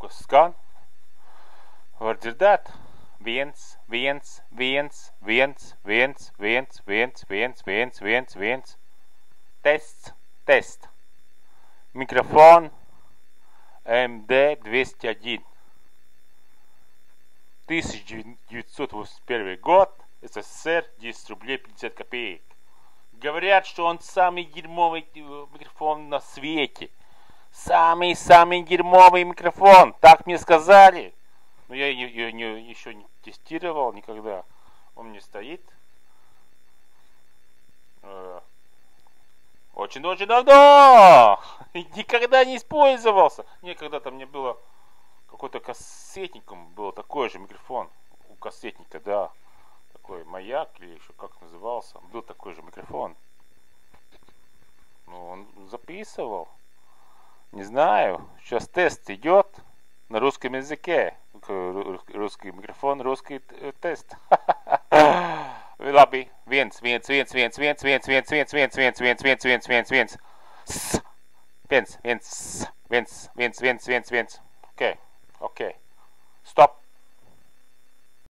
kas skan. Var dzirdēt? 1, 1, 1, 1, 1, 1, 1, 1, 1, 1, 1. Tests, тест. Микрофон МД-201. 1981 год. СССР, 10 рублей 50 копеек. Говорят, что он самый дерьмовый микрофон на свете. Самый дерьмовый микрофон. Так мне сказали. Но я ее еще не тестировал никогда. Он мне стоит. Очень-очень давно. Никогда не использовался. Когда-то мне было какой-то кассетником. Был такой же микрофон. У кассетника, да. Такой маяк или еще как назывался. Был такой же микрофон. Ну, он записывал. Не знаю. Сейчас тест идет на русском языке. Русский микрофон, русский тест. Labi. 1, 1, 1, 1, 1, 1, 1, 1, 1, 1, 1, 1, 1, 1, 1. 1, 1, 1, 1, 1, 1. Okay. Stop.